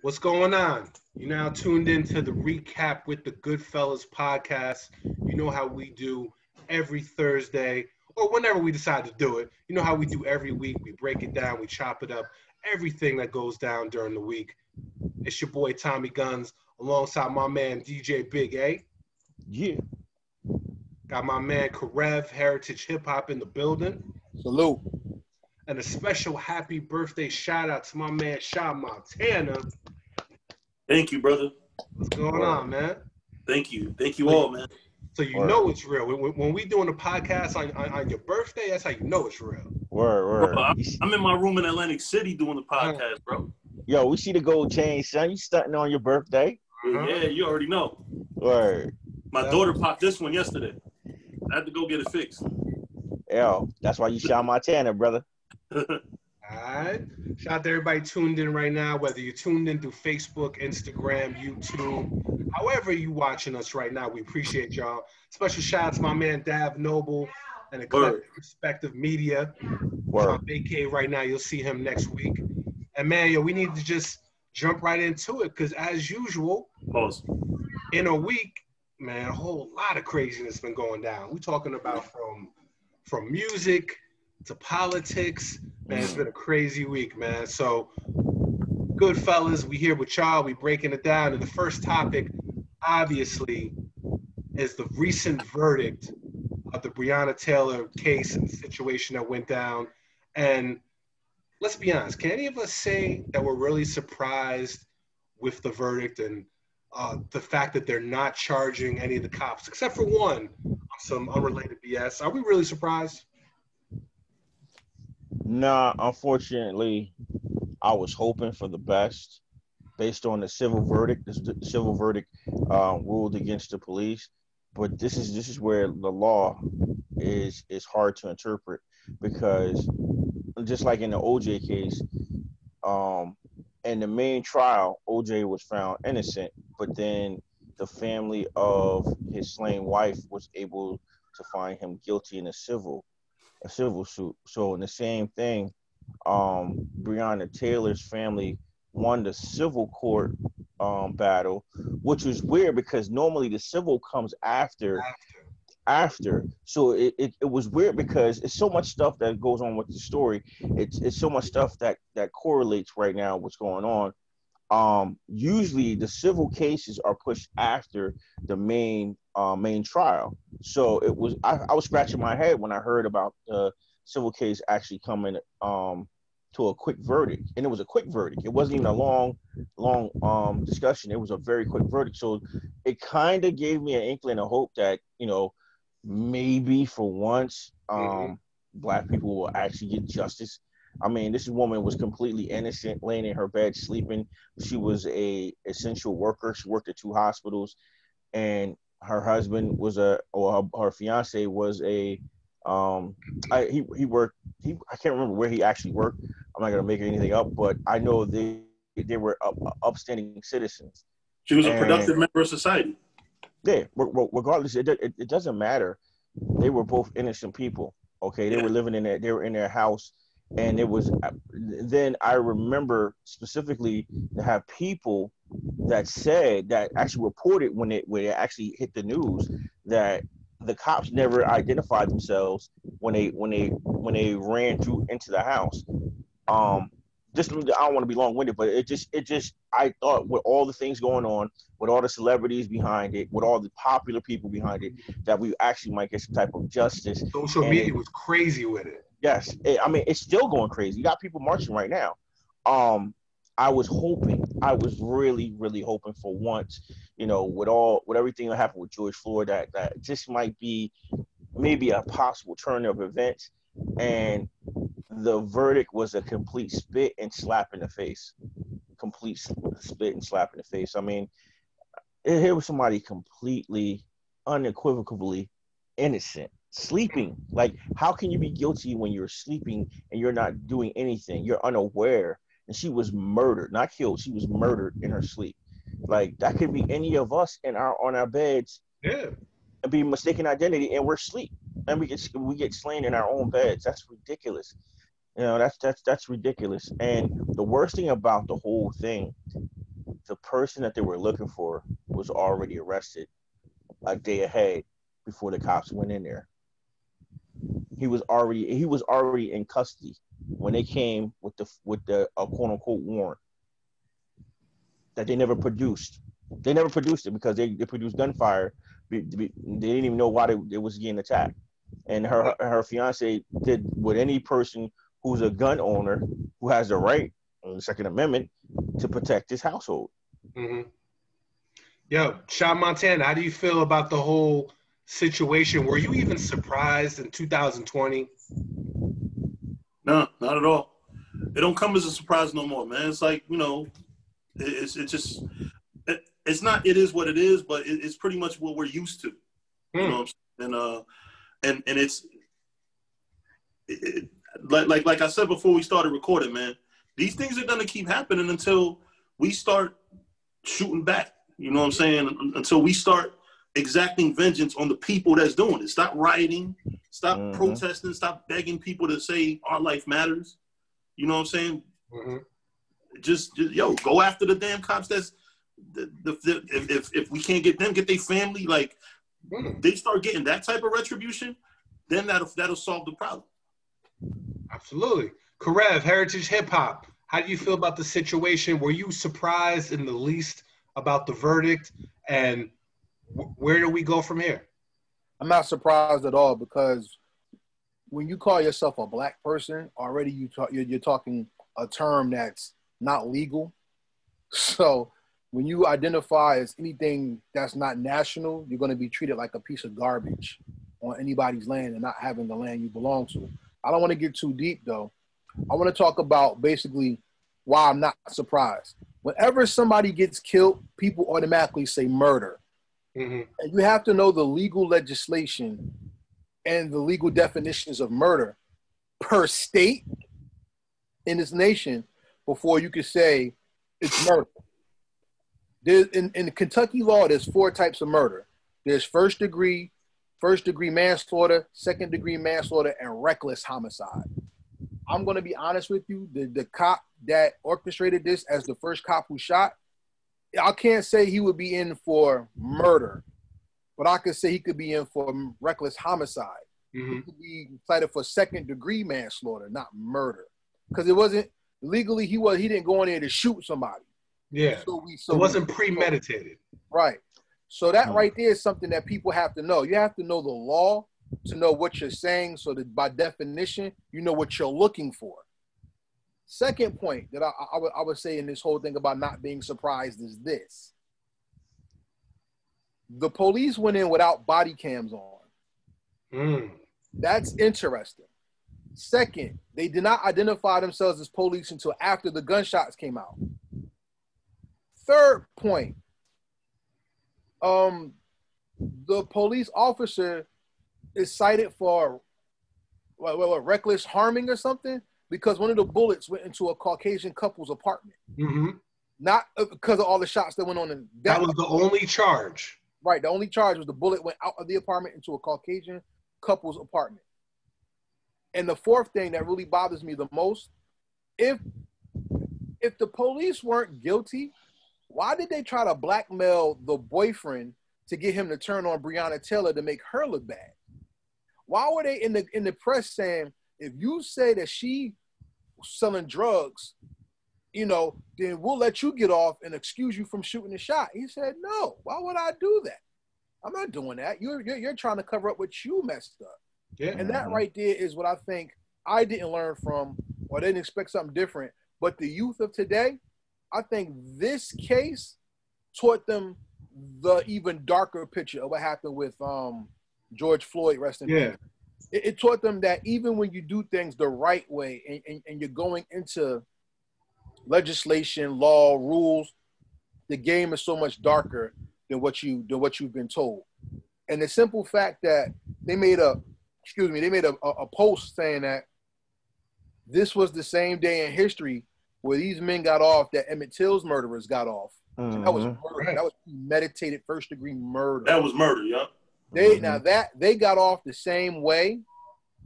What's going on? You're now tuned into the recap with the GoodFellaz podcast. You know how we do every Thursday or whenever we decide to do it. You know how we do every week. We break it down, we chop it up, everything that goes down during the week. It's your boy Tommy Guns alongside my man DJ Big A. Yeah. Got my man Karev, Heritage Hip Hop in the building. Salute. And a special happy birthday shout out to my man Sean Montana. Thank you, brother. What's going on, man? Thank you. Thank you all, man. So you know it's real. When we doing a podcast on your birthday, that's how you know it's real. Word. Bro, I'm in my room in Atlantic City doing the podcast, bro. Yo, we see the gold chain, son. You stunting on your birthday. Yeah, you already know. Word. My daughter popped this one yesterday. I had to go get it fixed. Yo, that's why you Sean Montana, brother. All right. Shout out to everybody tuned in right now, whether you're tuned in through Facebook, Instagram, YouTube, however you watching us right now, we appreciate y'all. Special shout out to my man Dav Noble and the Collective Perspective Media. On vacay right now, you'll see him next week. And man, yo, we need to just jump right into it because as usual, in a week, man, a whole lot of craziness been going down. We're talking about from music to politics. Man, it's been a crazy week, man. So, GoodFellaz, we here with y'all. We breaking it down. And the first topic, obviously, is the recent verdict of the Breonna Taylor case and situation that went down. And let's be honest, can any of us say that we're really surprised with the verdict and the fact that they're not charging any of the cops, except for one, on some unrelated BS? Are we really surprised? Nah, unfortunately, I was hoping for the best based on the civil verdict. The civil verdict ruled against the police, but this is where the law is hard to interpret because just like in the OJ case, in the main trial, OJ was found innocent, but then the family of his slain wife was able to find him guilty in a civil suit. So in the same thing, Breonna Taylor's family won the civil court battle, which was weird because normally the civil comes after. So it was weird because it's so much stuff that goes on with the story. It's so much stuff that correlates right now what's going on. Usually the civil cases are pushed after the main trial. So it was I was scratching my head when I heard about the civil case actually coming to a quick verdict, and it was a quick verdict. It wasn't even a long discussion. It was a very quick verdict. So it kind of gave me an inkling of hope that maybe for once Black people will actually get justice. I mean, this woman was completely innocent, laying in her bed, sleeping. She was a essential worker. She worked at 2 hospitals, and her husband was her fiance was he worked. I can't remember where he actually worked. I'm not gonna make anything up, but I know they were upstanding citizens. She was a productive member of society. Yeah, regardless, it doesn't matter. They were both innocent people. Okay, they were living they were in their house. And it was, then I remember specifically to have people that said that actually reported when it actually hit the news that the cops never identified themselves when they ran through into the house. Just I don't want to be long-winded, but it just I thought with all the things going on, with all the celebrities behind it, with all the popular people behind it, that we actually might get some type of justice. Social media was crazy with it. Yes, I mean it's still going crazy. You got people marching right now. I was really, really hoping for once, with everything that happened with George Floyd, that just might be maybe a possible turn of events. And the verdict was a complete spit and slap in the face. Complete spit and slap in the face. I mean, here was somebody completely, unequivocally innocent, sleeping. Like, how can you be guilty when you're sleeping and you're not doing anything? You're unaware. And she was murdered, not killed. She was murdered in her sleep. Like, that could be any of us on our beds. Yeah. And be mistaken identity, and we're asleep, and we get slain in our own beds. That's ridiculous. That's ridiculous. And the worst thing about the whole thing the person that they were looking for was already arrested a day ahead before the cops went in there. He was already in custody when they came with the quote unquote warrant that they never produced. They never produced it because they produced gunfire. They didn't even know why they was getting attacked. And her fiance did what any person who's a gun owner who has the right on the Second Amendment to protect his household. Mm-hmm. Yo, Sean Montana, how do you feel about the whole situation? Were you even surprised in 2020? No, not at all. It don't come as a surprise no more, man. It's like, you know, it's just, it's not, it is what it is, but it's pretty much what we're used to. You know what I'm saying? And it's, like I said before we started recording, man, these things are going to keep happening until we start shooting back. You know what I'm saying? Until we start exacting vengeance on the people that's doing it. Stop rioting, stop protesting, stop begging people to say our life matters. You know what I'm saying? Just yo, go after the damn cops. That's if we can't get them, get their family. Like they start getting that type of retribution, then that'll solve the problem. Absolutely. Karev, Heritage Hip Hop. How do you feel about the situation? Were you surprised in the least about the verdict, and where do we go from here? I'm not surprised at all, because when you call yourself a black person, already you're talking a term that's not legal. So when you identify as anything that's not national, you're going to be treated like a piece of garbage on anybody's land and not having the land you belong to. I don't want to get too deep, though. I want to talk about basically why I'm not surprised. Whenever somebody gets killed, people automatically say murder. And you have to know the legal legislation and the legal definitions of murder per state in this nation before you could say it's murder. In Kentucky law, there's 4 types of murder. There's first degree manslaughter, second degree manslaughter, and reckless homicide. I'm going to be honest with you. The cop that orchestrated this as the first cop who shot, I can't say he would be in for murder, but I could say he could be in for reckless homicide. He could be cited for second degree manslaughter, not murder, because it wasn't legally. He didn't go in there to shoot somebody. Yeah, it wasn't premeditated. Right. So that right there is something that people have to know. You have to know the law to know what you're saying, so that by definition, you know what you're looking for. Second point that I would say in this whole thing about not being surprised is this. The police went in without body cams on. That's interesting. Second, they did not identify themselves as police until after the gunshots came out. Third point, the police officer is cited for reckless harming or something, because one of the bullets went into a Caucasian couple's apartment. Not because of all the shots that went on. That was the only charge. Right. The only charge was the bullet went out of the apartment into a Caucasian couple's apartment. And the fourth thing that really bothers me the most, if the police weren't guilty, why did they try to blackmail the boyfriend to get him to turn on Breonna Taylor to make her look bad? Why were they in the press saying, if you say that she was selling drugs, you know, then we'll let you get off and excuse you from shooting the shot? He said, no, why would I do that? I'm not doing that. You're trying to cover up what you messed up. Yeah. And that right there is what I think I didn't learn from, or didn't expect something different. But the youth of today, I think this case taught them the even darker picture of what happened with George Floyd, rest in peace. It taught them that even when you do things the right way and you're going into legislation, law, rules, the game is so much darker than what you've been told. And the simple fact that they made a post saying that this was the same day in history where these men got off that Emmett Till's murderers got off. That was murder. That was premeditated first degree murder. That was murder, yeah. Now that they got off the same way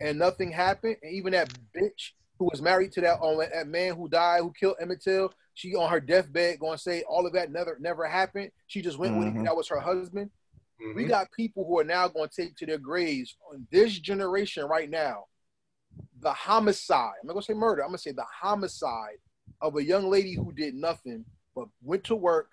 and nothing happened, and even that bitch who was married to that man who died, who killed Emmett Till, she on her deathbed going to say all of that never happened. She just went with it. That was her husband. We got people who are now going to take to their graves on this generation right now. The homicide, I'm not going to say murder, I'm going to say the homicide of a young lady who did nothing but went to work,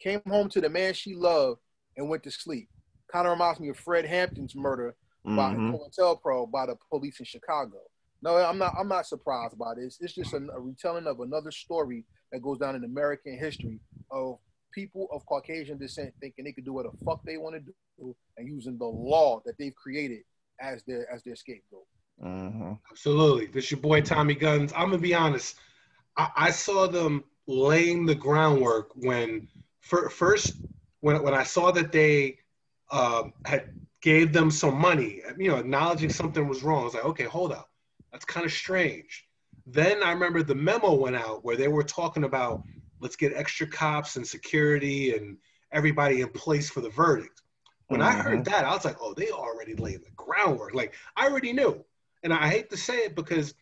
came home to the man she loved, and went to sleep. Kind of reminds me of Fred Hampton's murder by COINTELPRO by the police in Chicago. No, I'm not surprised by this. It's just a retelling of another story that goes down in American history of people of Caucasian descent thinking they could do what the fuck they want to do and using the law that they've created as their scapegoat. Absolutely. This is your boy Tommy Guns. I'm gonna be honest. I saw them laying the groundwork when when I saw that they had gave them some money, acknowledging something was wrong. I was like, okay, hold up. That's kind of strange. Then I remember the memo went out where they were talking about let's get extra cops and security and everybody in place for the verdict. When I heard that, I was like, oh, they already laid the groundwork. Like, I already knew. And I hate to say it because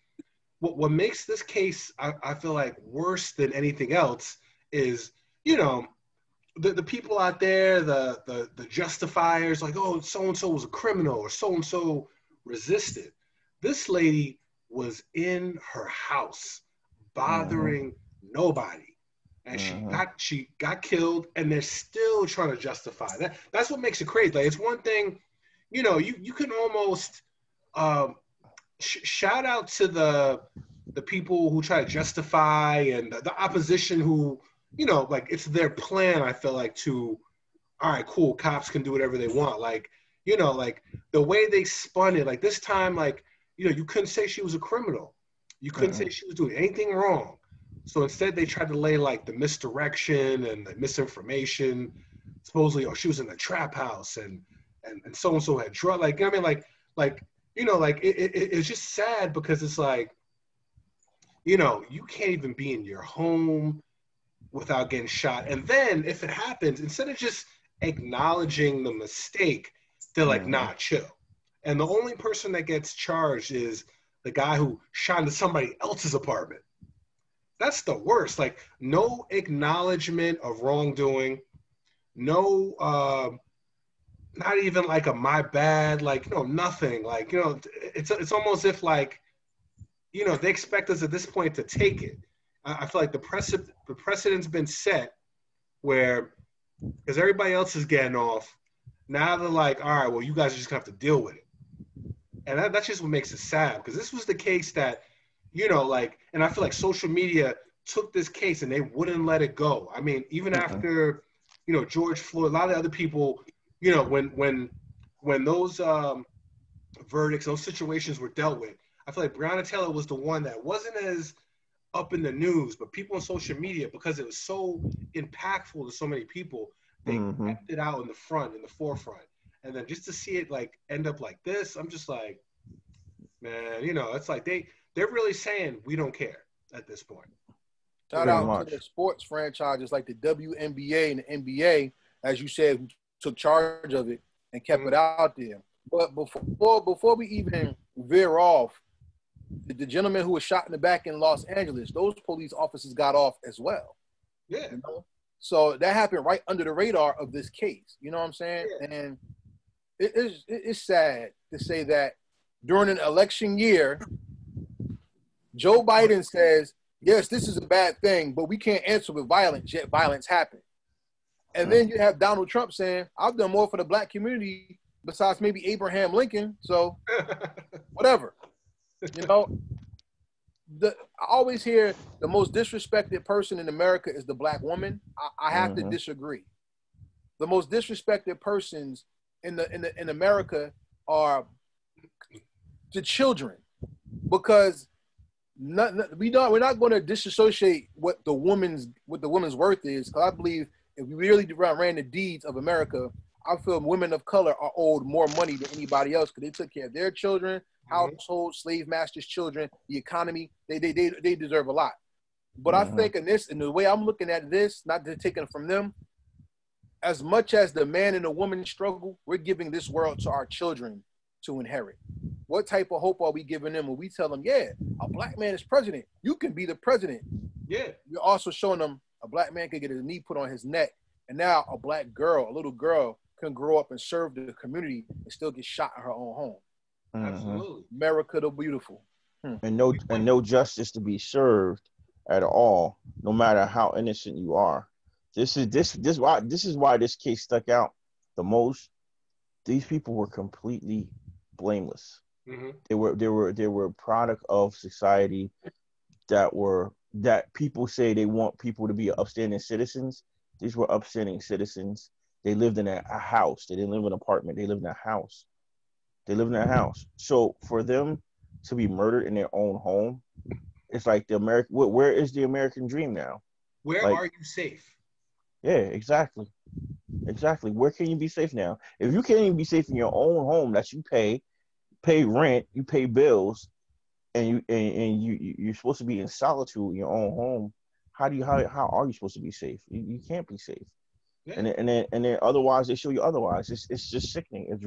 what makes this case, I feel like, worse than anything else is, the people out there, the justifiers, like, oh, so-and-so was a criminal or so-and-so resisted. This lady was in her house bothering nobody. And she got killed, and they're still trying to justify that. That's what makes it crazy. Like, it's one thing, you can almost shout out to the people who try to justify and the opposition who, like, it's their plan. I feel like to, all right, cool, cops can do whatever they want. Like, like the way they spun it. Like this time, like, you couldn't say she was a criminal. You couldn't say she was doing anything wrong. So instead, they tried to lay like the misdirection and the misinformation. Supposedly, oh, she was in a trap house and so and so had drug. Like, I mean, like it's just sad because it's like, you can't even be in your home without getting shot. And then if it happens, instead of just acknowledging the mistake, they're like, nah, chill. And the only person that gets charged is the guy who shot into somebody else's apartment. That's the worst. Like, no acknowledgement of wrongdoing, no, not even like a my bad, like, nothing. Like, it's almost if like, they expect us at this point to take it. I feel like the precedent's been set where, because everybody else is getting off, now they're like, all right, well, you guys are just gonna have to deal with it. And that's just what makes it sad, because this was the case that, and I feel like social media took this case and they wouldn't let it go. I mean, even after, George Floyd, a lot of other people, when those verdicts, those situations were dealt with, I feel like Breonna Taylor was the one that wasn't as up in the news, but people on social media, because it was so impactful to so many people, they kept it out in the forefront. And then just to see it like end up like this, I'm just like, man, it's like they're really saying we don't care at this point. Shout out to the sports franchises like the WNBA and the NBA, as you said, who took charge of it and kept it out there. But before we even veer off, the gentleman who was shot in the back in Los Angeles, those police officers got off as well. Yeah. So that happened right under the radar of this case. You know what I'm saying? Yeah. And it's sad to say that during an election year, Joe Biden says, yes, this is a bad thing, but we can't answer with violence, yet violence happened. And then you have Donald Trump saying, I've done more for the black community besides maybe Abraham Lincoln, so whatever. I always hear the most disrespected person in America is the black woman. I have to disagree. The most disrespected persons in America are the children, because we're not going to disassociate what the woman's worth is. Because I believe if we really ran the deeds of America, I feel women of color are owed more money than anybody else because they took care of their children, household, slave masters' children, the economy. They deserve a lot. But I think in the way I'm looking at this, not to take it from them, as much as the man and the woman struggle, we're giving this world to our children to inherit. What type of hope are we giving them when we tell them, yeah, a black man is president, you can be the president? Yeah. You're also showing them a black man can get his knee put on his neck, and now a black girl, a little girl, can grow up and serve the community and still get shot in her own home. Absolutely. America the beautiful. And no justice to be served at all, no matter how innocent you are. This is why this case stuck out the most. These people were completely blameless. Mm-hmm. They were a product of society that people say they want people to be upstanding citizens. These were upstanding citizens. They lived in a house. They didn't live in an apartment. They lived in a house. So for them to be murdered in their own home, it's like the American. Where is the American dream now? Where like, are you safe? Yeah, exactly. Where can you be safe now? If you can't even be safe in your own home that you pay rent, you pay bills, and you're supposed to be in solitude in your own home, how are you supposed to be safe? You can't be safe. Yeah. And then otherwise they show you otherwise. It's just sickening. It's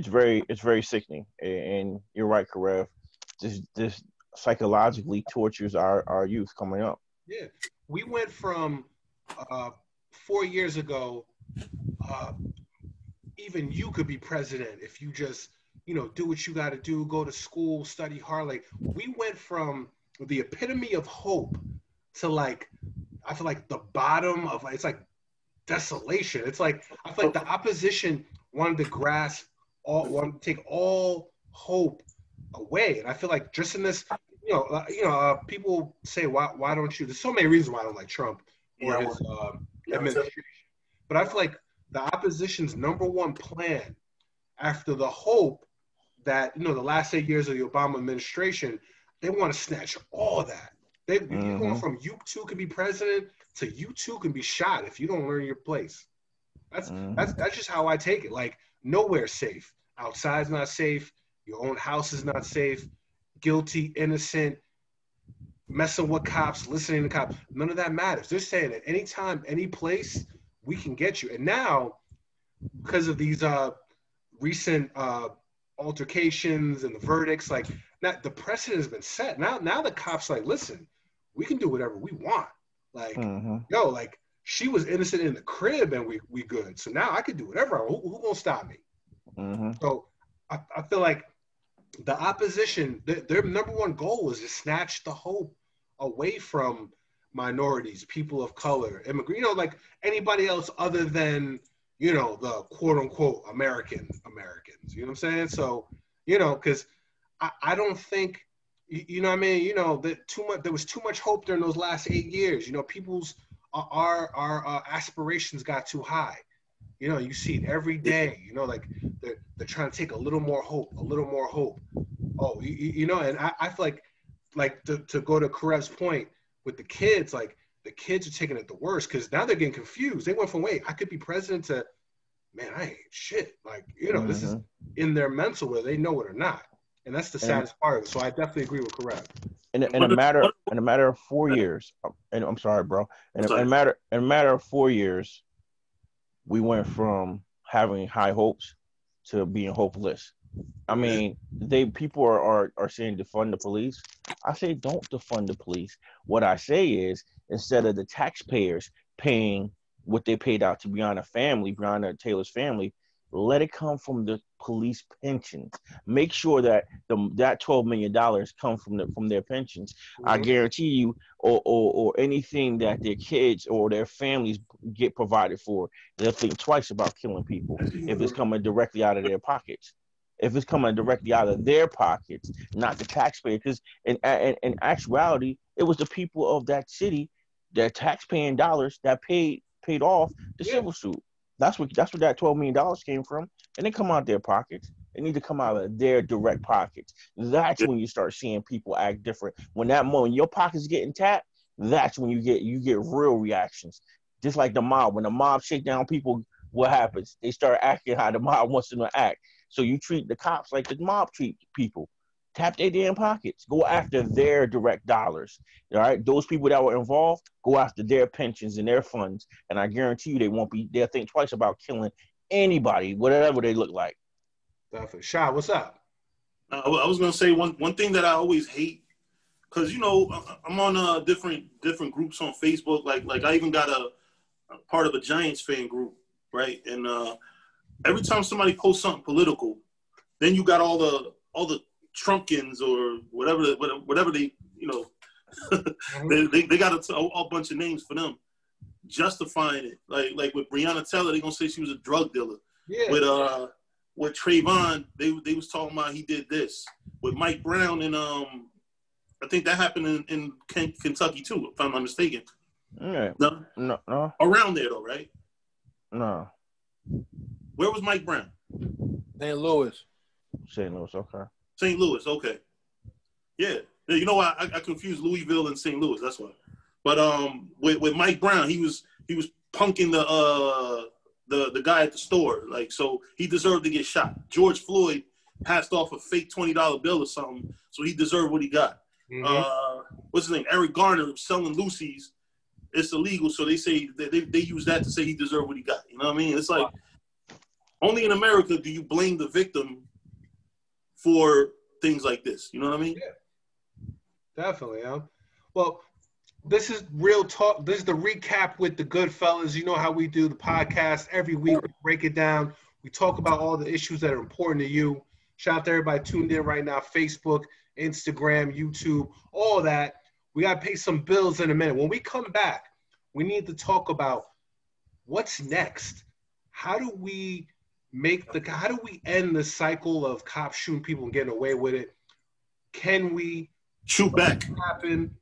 very sickening. And you're right, Karev. This psychologically tortures our youth coming up. Yeah, we went from 4 years ago. Even you could be president if you just do what you got to do, go to school, study hard. Like, we went from the epitome of hope to, like, I feel like the bottom of, it's like desolation. It's like, I feel like the opposition wanted to take all hope away. And I feel like just in this, people say, why don't you, there's so many reasons why I don't like Trump or his administration. But I feel like the opposition's number one plan, after the hope that, the last 8 years of the Obama administration, they want to snatch all that. You're going from you two can be president to you two can be shot if you don't learn your place. That's just how I take it. Like, nowhere's safe. Outside's not safe. Your own house is not safe. Guilty, innocent, messing with cops, listening to cops. None of that matters. They're saying at any time, any place, we can get you. And now, because of these recent altercations and the verdicts, like, now the precedent has been set. Now the cops like, listen, we can do whatever we want. Like, like, she was innocent in the crib and we good. So now I could do whatever. Who gonna stop me? So I feel like the opposition, their number one goal was to snatch the hope away from minorities, people of color, immigrant, like anybody else other than, the quote unquote Americans, you know what I'm saying? So, because I don't think, what I mean, that there was too much hope during those last 8 years. People's, our aspirations got too high. You see it every day, like they're trying to take a little more hope. Oh, and I feel like to go to Karev's point with the kids, like, the kids are taking it the worst because now they're getting confused. They went from, wait, I could be president to, man, I ain't shit. Like, this is in their mental whether they know it or not. And that's the saddest part of it. So I definitely agree with Karev. In a matter of 4 years, and I'm sorry, bro. In a matter of 4 years, we went from having high hopes to being hopeless. I mean, people are saying defund the police. I say don't defund the police. What I say is, instead of the taxpayers paying what they paid out to Breonna Taylor's family, let it come from the police pensions. Make sure that that $12 million comes from their pensions. I guarantee you, or anything that their kids or their families get provided for, they'll think twice about killing people if it's coming directly out of their pockets. If it's coming directly out of their pockets, not the taxpayer. Because in actuality, it was the people of that city, their taxpaying dollars, that paid off the civil suit. That's what that $12 million came from. And they come out of their pockets. They need to come out of their direct pockets. That's when you start seeing people act different. When your pocket's getting tapped, that's when you get real reactions. Just like the mob. When the mob shake down people, what happens? They start acting how the mob wants them to act. So you treat the cops like the mob treat people. Tap their damn pockets. Go after their direct dollars. All right? Those people that were involved, go after their pensions and their funds. And I guarantee you they'll think twice about killing anybody, whatever they look like. Definitely. Sha, what's up? I was going to say one thing that I always hate because I'm on different groups on Facebook. Like I even got a part of a Giants fan group, right? And every time somebody posts something political, then you got all the Trumpkins or whatever they they got a bunch of names for them, justifying it. Like with Breonna Taylor, they gonna say she was a drug dealer. Yeah. With Trayvon, they was talking about he did this. With Mike Brown and I think that happened in Kentucky too, if I'm not mistaken. Yeah. No. Around there though, right? No. Where was Mike Brown? St. Louis. St. Louis, okay. St. Louis, okay. Yeah. You know why I confused Louisville and St. Louis, that's why. But with Mike Brown, he was punking the guy at the store. Like, so he deserved to get shot. George Floyd passed off a fake $20 bill or something, so he deserved what he got. Mm-hmm. What's his name? Eric Garner selling Lucy's. It's illegal, so they say they use that to say he deserved what he got. You know what I mean? It's like only in America do you blame the victim for things like this. You know what I mean? Yeah, definitely. Yeah. Well, this is real talk. This is the recap with the GoodFellaz. You know how we do the podcast every week. We break it down. We talk about all the issues that are important to you. Shout out to everybody tuned in right now. Facebook, Instagram, YouTube, all that. We got to pay some bills in a minute. When we come back, we need to talk about what's next. How do we end the cycle of cops shooting people and getting away with it? Can we shoot back? Happen?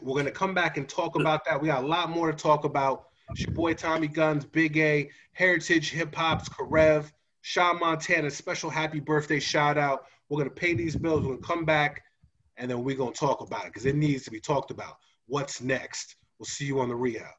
We're going to come back and talk about that. We got a lot more to talk about. It's your boy Tommy Guns, Big A, Heritage Hip Hop's Karev, Sean Montana, special happy birthday shout out. We're going to pay these bills. We're going to come back, and then we're going to talk about it because it needs to be talked about. What's next? We'll see you on the rehab.